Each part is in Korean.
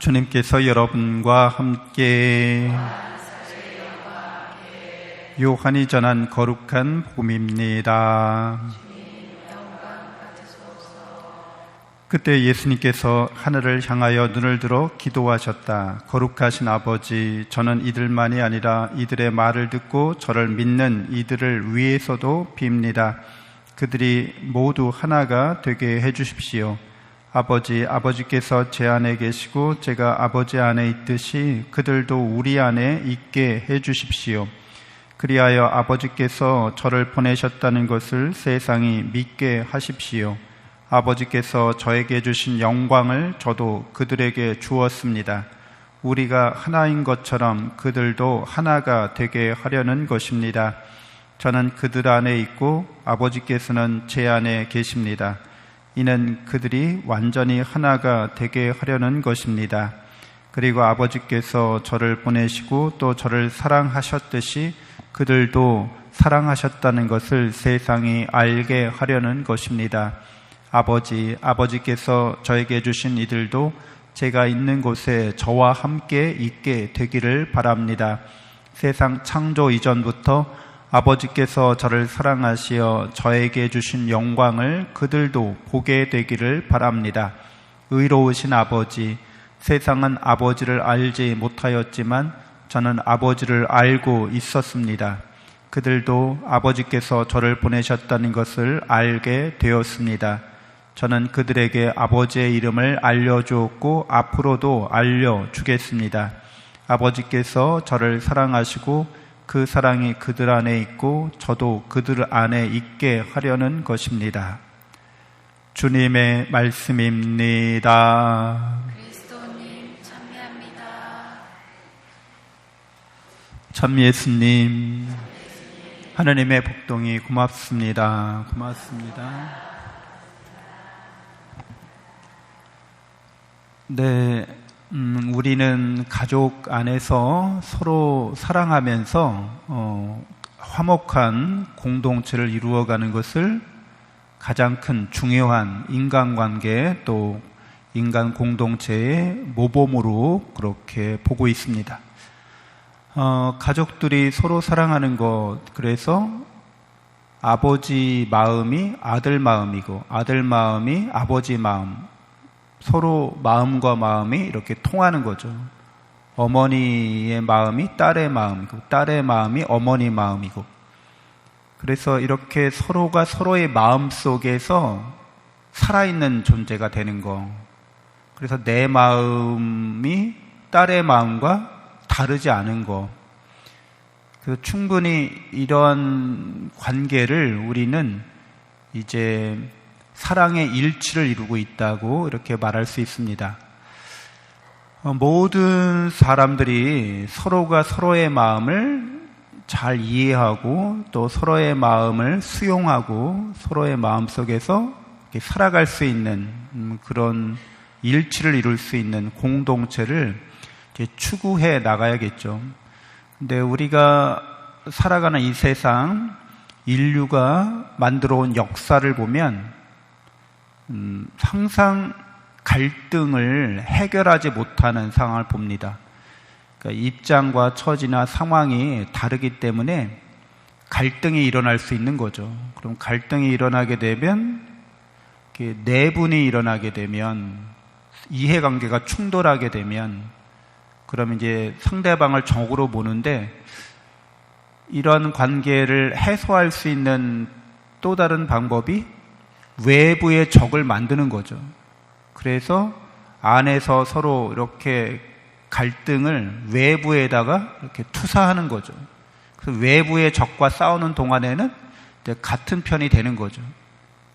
주님께서 여러분과 함께 요한이 전한 거룩한 복음입니다. 그때 예수님께서 하늘을 향하여 눈을 들어 기도하셨다. 거룩하신 아버지, 저는 이들만이 아니라 이들의 말을 듣고 저를 믿는 이들을 위해서도 빕니다. 그들이 모두 하나가 되게 해주십시오. 아버지께서 제 안에 계시고 제가 아버지 안에 있듯이 그들도 우리 안에 있게 해주십시오. 그리하여 아버지께서 저를 보내셨다는 것을 세상이 믿게 하십시오. 아버지께서 저에게 주신 영광을 저도 그들에게 주었습니다. 우리가 하나인 것처럼 그들도 하나가 되게 하려는 것입니다. 저는 그들 안에 있고 아버지께서는 제 안에 계십니다. 이는 그들이 완전히 하나가 되게 하려는 것입니다. 그리고 아버지께서 저를 보내시고 또 저를 사랑하셨듯이 그들도 사랑하셨다는 것을 세상이 알게 하려는 것입니다. 아버지께서 저에게 주신 이들도 제가 있는 곳에 저와 함께 있게 되기를 바랍니다. 세상 창조 이전부터 아버지께서 저를 사랑하시어 저에게 주신 영광을 그들도 보게 되기를 바랍니다. 의로우신 아버지, 세상은 아버지를 알지 못하였지만 저는 아버지를 알고 있었습니다. 그들도 아버지께서 저를 보내셨다는 것을 알게 되었습니다. 저는 그들에게 아버지의 이름을 알려주었고 앞으로도 알려주겠습니다. 아버지께서 저를 사랑하시고 그 사랑이 그들 안에 있고 저도 그들 안에 있게 하려는 것입니다. 주님의 말씀입니다. 그리스도님 참여합니다. 참 예수님, 하나님의 복동이 고맙습니다. 네, 우리는 가족 안에서 서로 사랑하면서 화목한 공동체를 이루어가는 것을 가장 큰 중요한 인간관계 또 인간 공동체의 모범으로 그렇게 보고 있습니다. 가족들이 서로 사랑하는 것, 그래서 아버지 마음이 아들 마음이고 아들 마음이 아버지 마음, 서로 마음과 마음이 이렇게 통하는 거죠. 어머니의 마음이 딸의 마음이고 딸의 마음이 어머니 마음이고, 그래서 이렇게 서로가 서로의 마음 속에서 살아있는 존재가 되는 거. 그래서 내 마음이 딸의 마음과 다르지 않은 거. 그래서 충분히 이런 관계를 우리는 이제 사랑의 일치를 이루고 있다고 이렇게 말할 수 있습니다. 모든 사람들이 서로가 서로의 마음을 잘 이해하고 또 서로의 마음을 수용하고 서로의 마음 속에서 살아갈 수 있는 그런 일치를 이룰 수 있는 공동체를 추구해 나가야겠죠. 근데 우리가 살아가는 이 세상, 인류가 만들어 온 역사를 보면 항상 갈등을 해결하지 못하는 상황을 봅니다. 그러니까 입장과 처지나 상황이 다르기 때문에 갈등이 일어날 수 있는 거죠. 그럼 갈등이 일어나게 되면, 내분이 일어나게 되면, 이해관계가 충돌하게 되면, 그러면 이제 상대방을 적으로 보는데, 이런 관계를 해소할 수 있는 또 다른 방법이 외부의 적을 만드는 거죠. 그래서 안에서 서로 이렇게 갈등을 외부에다가 이렇게 투사하는 거죠. 그래서 외부의 적과 싸우는 동안에는 이제 같은 편이 되는 거죠.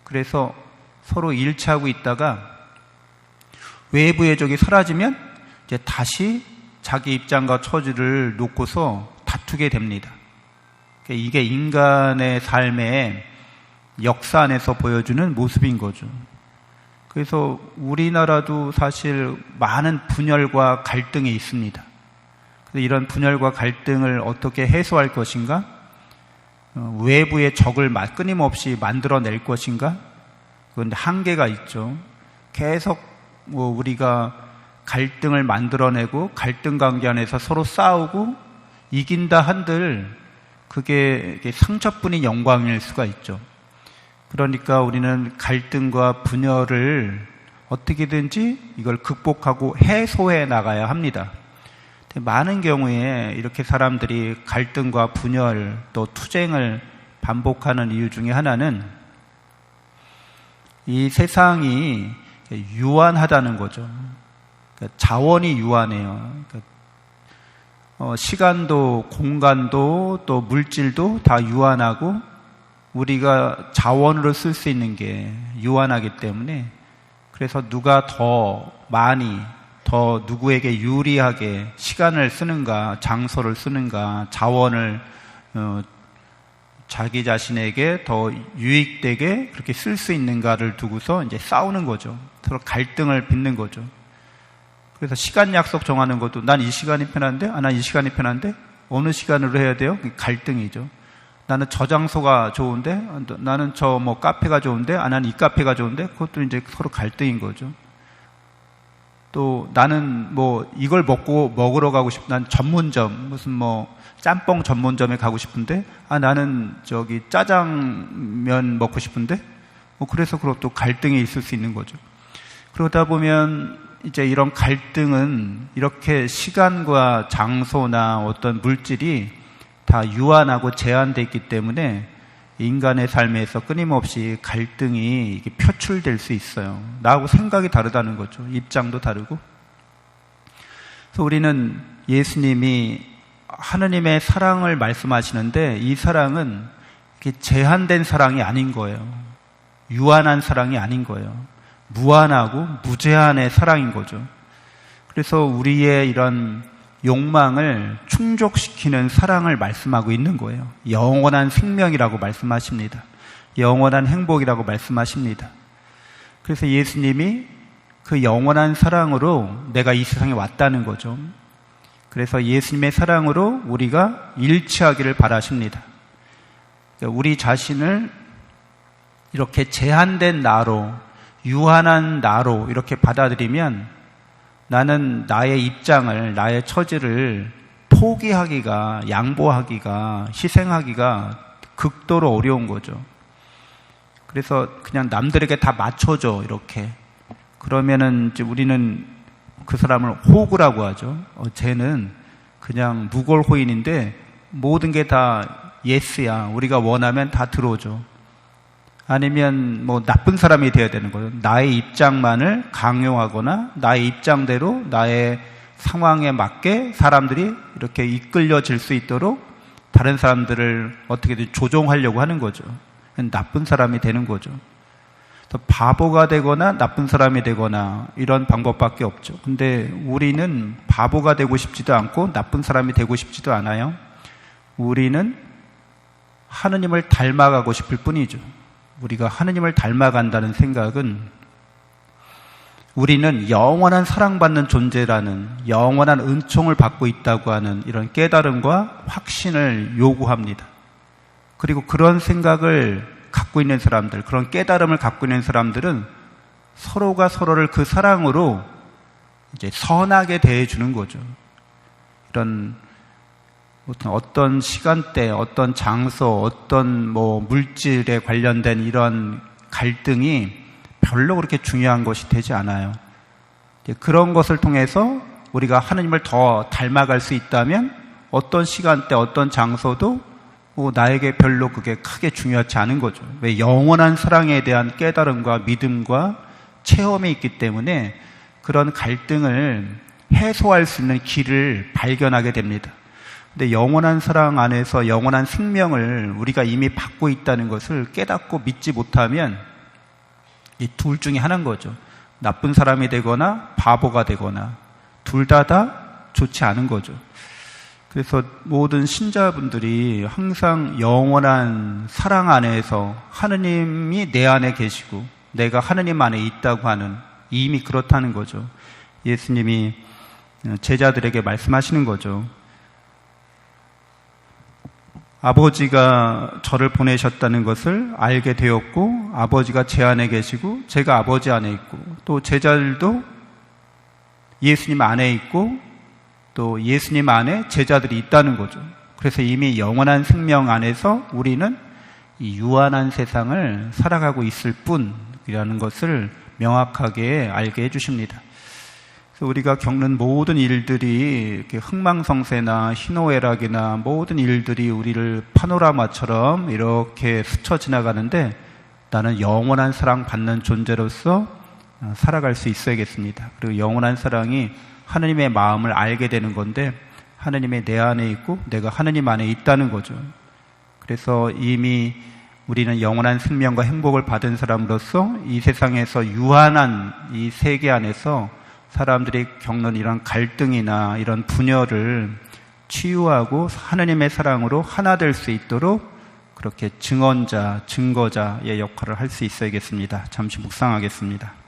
그래서 서로 일치하고 있다가 외부의 적이 사라지면 이제 다시 자기 입장과 처지를 놓고서 다투게 됩니다. 이게 인간의 삶의 역사 안에서 보여주는 모습인 거죠. 그래서 우리나라도 사실 많은 분열과 갈등이 있습니다. 그래서 이런 분열과 갈등을 어떻게 해소할 것인가? 외부의 적을 끊임없이 만들어낼 것인가? 그런데 한계가 있죠. 계속 우리가 갈등을 만들어내고 갈등 관계 안에서 서로 싸우고 이긴다 한들 그게 상처뿐인 영광일 수가 있죠. 그러니까 우리는 갈등과 분열을 어떻게든지 이걸 극복하고 해소해 나가야 합니다. 많은 경우에 이렇게 사람들이 갈등과 분열 또 투쟁을 반복하는 이유 중에 하나는 이 세상이 유한하다는 거죠. 그러니까 자원이 유한해요. 그러니까 시간도 공간도 또 물질도 다 유한하고 우리가 자원으로 쓸 수 있는 게 유한하기 때문에 그래서 누가 더 많이 더 누구에게 유리하게 시간을 쓰는가 장소를 쓰는가 자원을 자기 자신에게 더 유익되게 그렇게 쓸 수 있는가를 두고서 이제 싸우는 거죠. 서로 갈등을 빚는 거죠. 그래서 시간 약속 정하는 것도 난 이 시간이 편한데, 난 이 시간이 편한데 어느 시간으로 해야 돼요? 갈등이죠. 나는 저 장소가 좋은데, 나는 저 뭐 카페가 좋은데, 나는 이 카페가 좋은데 그것도 이제 서로 갈등인 거죠. 또 나는 뭐 이걸 먹으러 가고 싶어. 난 전문점 무슨 뭐 짬뽕 전문점에 가고 싶은데 나는 저기 짜장면 먹고 싶은데 뭐 그래서 그것도 갈등이 있을 수 있는 거죠. 그러다 보면 이제 이런 갈등은 이렇게 시간과 장소나 어떤 물질이 다 유한하고 제한되어 있기 때문에 인간의 삶에서 끊임없이 갈등이 이게 표출될 수 있어요. 나하고 생각이 다르다는 거죠. 입장도 다르고. 그래서 우리는 예수님이 하느님의 사랑을 말씀하시는데 이 사랑은 이렇게 제한된 사랑이 아닌 거예요. 유한한 사랑이 아닌 거예요. 무한하고 무제한의 사랑인 거죠. 그래서 우리의 이런 욕망을 충족시키는 사랑을 말씀하고 있는 거예요. 영원한 생명이라고 말씀하십니다. 영원한 행복이라고 말씀하십니다. 그래서 예수님이 그 영원한 사랑으로 내가 이 세상에 왔다는 거죠. 그래서 예수님의 사랑으로 우리가 일치하기를 바라십니다. 우리 자신을 이렇게 제한된 나로, 유한한 나로 이렇게 받아들이면 나는 나의 입장을, 나의 처지를 포기하기가, 양보하기가, 희생하기가 극도로 어려운 거죠. 그래서 그냥 남들에게 다 맞춰줘, 이렇게. 그러면은 이제 우리는 그 사람을 호구라고 하죠. 쟤는 그냥 무골호인인데 모든 게 다 예스야. 우리가 원하면 다 들어오죠. 아니면 뭐 나쁜 사람이 되어야 되는 거예요. 나의 입장만을 강요하거나 나의 입장대로 나의 상황에 맞게 사람들이 이렇게 이끌려질 수 있도록 다른 사람들을 어떻게든 조종하려고 하는 거죠. 나쁜 사람이 되는 거죠. 바보가 되거나 나쁜 사람이 되거나 이런 방법밖에 없죠. 근데 우리는 바보가 되고 싶지도 않고 나쁜 사람이 되고 싶지도 않아요. 우리는 하느님을 닮아가고 싶을 뿐이죠. 우리가 하느님을 닮아간다는 생각은 우리는 영원한 사랑받는 존재라는 영원한 은총을 받고 있다고 하는 이런 깨달음과 확신을 요구합니다. 그리고 그런 생각을 갖고 있는 사람들, 그런 깨달음을 갖고 있는 사람들은 서로가 서로를 그 사랑으로 이제 선하게 대해주는 거죠. 이런 어떤 시간대, 어떤 장소, 어떤 뭐 물질에 관련된 이런 갈등이 별로 그렇게 중요한 것이 되지 않아요. 그런 것을 통해서 우리가 하느님을 더 닮아갈 수 있다면 어떤 시간대, 어떤 장소도 나에게 별로 그게 크게 중요하지 않은 거죠. 왜? 영원한 사랑에 대한 깨달음과 믿음과 체험이 있기 때문에 그런 갈등을 해소할 수 있는 길을 발견하게 됩니다. 근데 영원한 사랑 안에서 영원한 생명을 우리가 이미 받고 있다는 것을 깨닫고 믿지 못하면 이 둘 중에 하나인 거죠. 나쁜 사람이 되거나 바보가 되거나 둘 다 좋지 않은 거죠. 그래서 모든 신자분들이 항상 영원한 사랑 안에서 하느님이 내 안에 계시고 내가 하느님 안에 있다고 하는 이미 그렇다는 거죠. 예수님이 제자들에게 말씀하시는 거죠. 아버지가 저를 보내셨다는 것을 알게 되었고 아버지가 제 안에 계시고 제가 아버지 안에 있고 또 제자들도 예수님 안에 있고 또 예수님 안에 제자들이 있다는 거죠. 그래서 이미 영원한 생명 안에서 우리는 이 유한한 세상을 살아가고 있을 뿐이라는 것을 명확하게 알게 해주십니다. 그래서 우리가 겪는 모든 일들이 이렇게 흥망성쇠나 희노애락이나 모든 일들이 우리를 파노라마처럼 이렇게 스쳐 지나가는데 나는 영원한 사랑 받는 존재로서 살아갈 수 있어야겠습니다. 그리고 영원한 사랑이 하느님의 마음을 알게 되는 건데 하느님의 내 안에 있고 내가 하느님 안에 있다는 거죠. 그래서 이미 우리는 영원한 생명과 행복을 받은 사람으로서 이 세상에서 유한한 이 세계 안에서 사람들이 겪는 이런 갈등이나 이런 분열을 치유하고 하느님의 사랑으로 하나 될 수 있도록 그렇게 증언자, 증거자의 역할을 할 수 있어야겠습니다. 잠시 묵상하겠습니다.